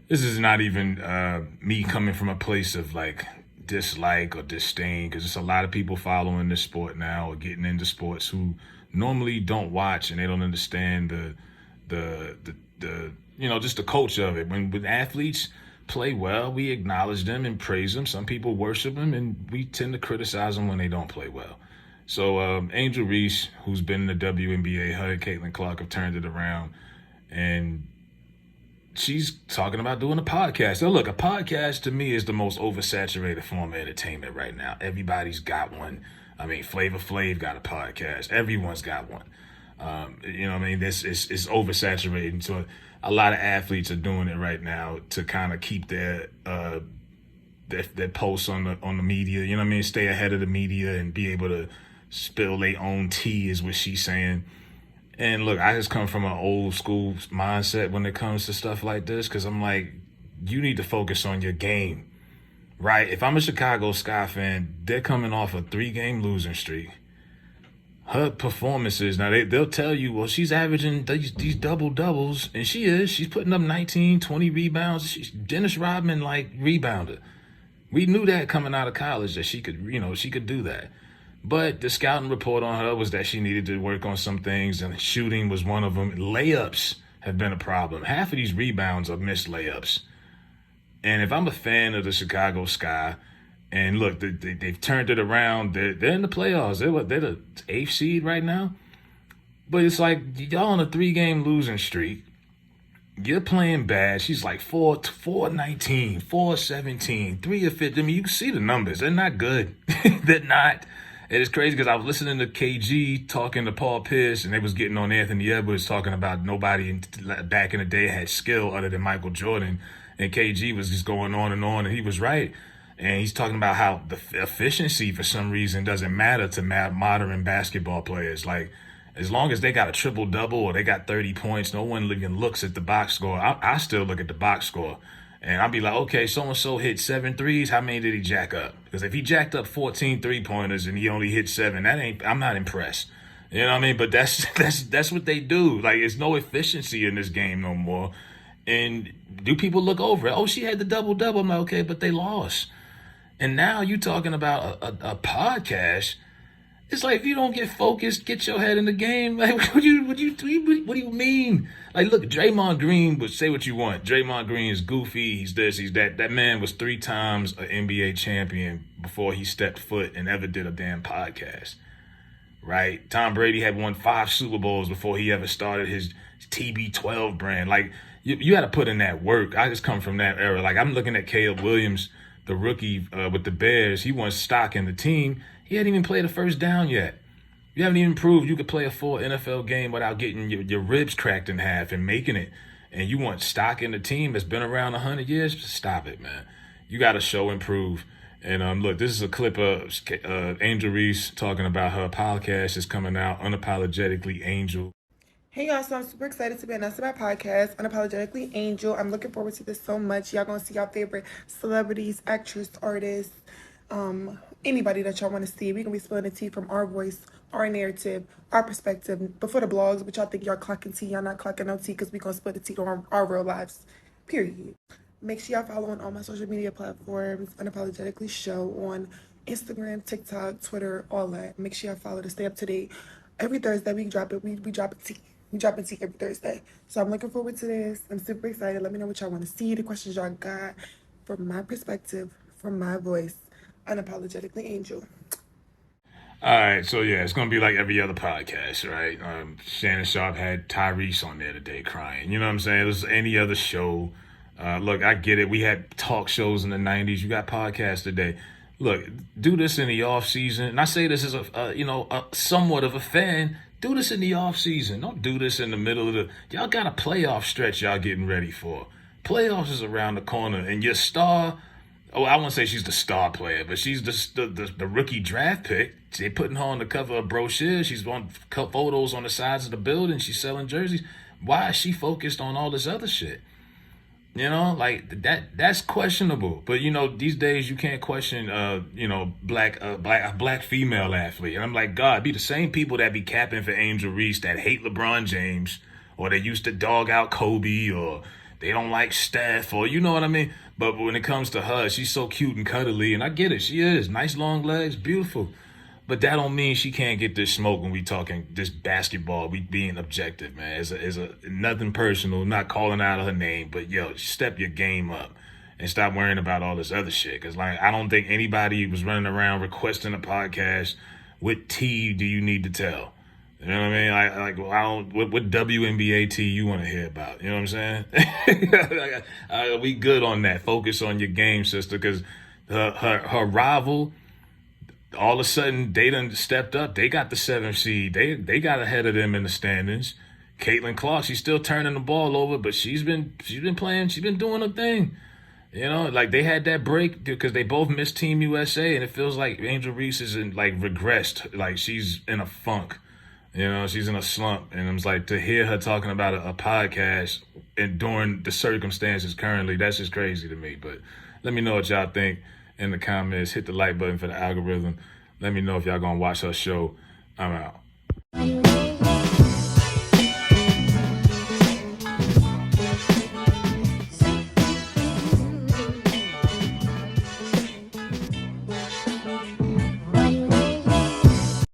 This is not even me coming from a place of like dislike or disdain, because there's a lot of people following this sport now or getting into sports who normally don't watch and they don't understand the just the culture of it. When athletes play well, we acknowledge them and praise them. Some people worship them, and we tend to criticize them when they don't play well. So Angel Reese, who's been in the WNBA, her and Caitlin Clark have turned it around, and she's talking about doing a podcast. Now, look, a podcast to me is the most oversaturated form of entertainment right now. Everybody's got one. I mean, Flavor Flav got a podcast. Everyone's got one. This is oversaturated. So a lot of athletes are doing it right now to kind of keep their posts on the media. Stay ahead of the media and be able to spill their own tea, is what she's saying. And look, I just come from an old school mindset when it comes to stuff like this, because I'm like, you need to focus on your game, right? If I'm a Chicago Sky fan, they're coming off a 3-game losing streak. Her performances, now they'll tell you, well, she's averaging these double-doubles, and she's putting up 19, 20 rebounds. Dennis Rodman, rebounder. We knew that coming out of college that she could do that. But the scouting report on her was that she needed to work on some things, and shooting was one of them. Layups have been a problem. Half of these rebounds are missed layups. And if I'm a fan of the Chicago Sky, and look, they've turned it around. They're in the playoffs. They're the 8th seed right now. But it's like, y'all on a 3-game losing streak. You're playing bad. She's like 4-19, 4-17, 3 of 50. I mean, you can see the numbers. They're not good. They're not. It is crazy because I was listening to KG talking to Paul Pierce, and they was getting on Anthony Edwards talking about nobody back in the day had skill other than Michael Jordan. And KG was just going on, and he was right. And he's talking about how the efficiency, for some reason, doesn't matter to modern basketball players. Like, as long as they got a triple-double or they got 30 points, no one even looks at the box score. I still look at the box score. And I'll be like, okay, so-and-so hit 7 threes. How many did he jack up? Because if he jacked up 14 three-pointers and he only hit 7, I'm not impressed. You know what I mean? But that's what they do. Like, it's no efficiency in this game no more. And do people look over it? Oh, she had the double-double. I'm like, okay, but they lost. And now you talking about a podcast. It's like, if you don't get focused, get your head in the game. Like, what do you mean? Like, look, Draymond Green would say what you want. Draymond Green is goofy. He's this, he's that. That man was 3 times an NBA champion before he stepped foot and ever did a damn podcast, right? Tom Brady had won 5 Super Bowls before he ever started his TB12 brand. Like, you got to put in that work. I just come from that era. Like, I'm looking at Caleb Williams, the rookie with the Bears. He wants stock in the team. He hadn't even played a first down yet. You haven't even proved you could play a full NFL game without getting your ribs cracked in half and making it. And you want stock in the team that's been around 100 years? Stop it, man. You got to show and prove. And look, this is a clip of Angel Reese talking about her podcast is coming out, Unapologetically Angel. Hey y'all, so I'm super excited to be announcing my podcast, Unapologetically Angel. I'm looking forward to this so much. Y'all gonna see y'all favorite celebrities, actors, artists, anybody that y'all want to see. We're gonna be spilling the tea from our voice, our narrative, our perspective. But for the blogs, but y'all think y'all clocking tea, y'all not clocking no tea, because we gonna spill the tea on our real lives, period. Make sure y'all follow on all my social media platforms, Unapologetically Show on Instagram, TikTok, Twitter, all that. Make sure y'all follow to stay up to date. Every Thursday we drop it. We drop a tea. We drop a tea every Thursday. So I'm looking forward to this. I'm super excited. Let me know what y'all want to see, the questions y'all got, from my perspective, from my voice. Unapologetically Angel. All right, so yeah, it's gonna be like every other podcast, right? Shannon Sharp had Tyrese on there today crying. You know what I'm saying? It was any other show. Look, I get it. We had talk shows in the 90s. You got podcasts today. Look, do this in the off season. And I say this as a somewhat of a fan. Do this in the off season. Don't do this in the middle of y'all got a playoff stretch y'all getting ready for. Playoffs is around the corner, and your star. Oh, I won't say she's the star player, but she's the rookie draft pick. They're putting her on the cover of brochures. She's on photos on the sides of the building. She's selling jerseys. Why is she focused on all this other shit? You know, like that's questionable. But these days you can't question black female athlete. And I'm like, God, be the same people that be capping for Angel Reese that hate LeBron James, or they used to dog out Kobe, or they don't like Steph, or you know what I mean. But when it comes to her, she's so cute and cuddly, and I get it. She is nice, long legs, beautiful. But that don't mean she can't get this smoke when we talking this basketball. We being objective, man. It's a nothing personal, not calling out her name, but yo, step your game up and stop worrying about all this other shit. Cause like I don't think anybody was running around requesting a podcast. What T do you need to tell? You know what I mean? Well, I don't. What WNBA T you want to hear about? You know what I'm saying? We good on that. Focus on your game, sister. Cause her rival, all of a sudden they done stepped up. They got the 7th seed. They got ahead of them in the standings. Caitlin Clark, she's still turning the ball over, but she's been playing. She's been doing her thing. You know, like they had that break because they both missed Team USA, and it feels like Angel Reese is regressed. Like she's in a funk. You know, she's in a slump, and it's like to hear her talking about a podcast and during the circumstances currently, that's just crazy to me. But let me know what y'all think in the comments. Hit the like button for the algorithm. Let me know if y'all gonna watch her show. I'm out.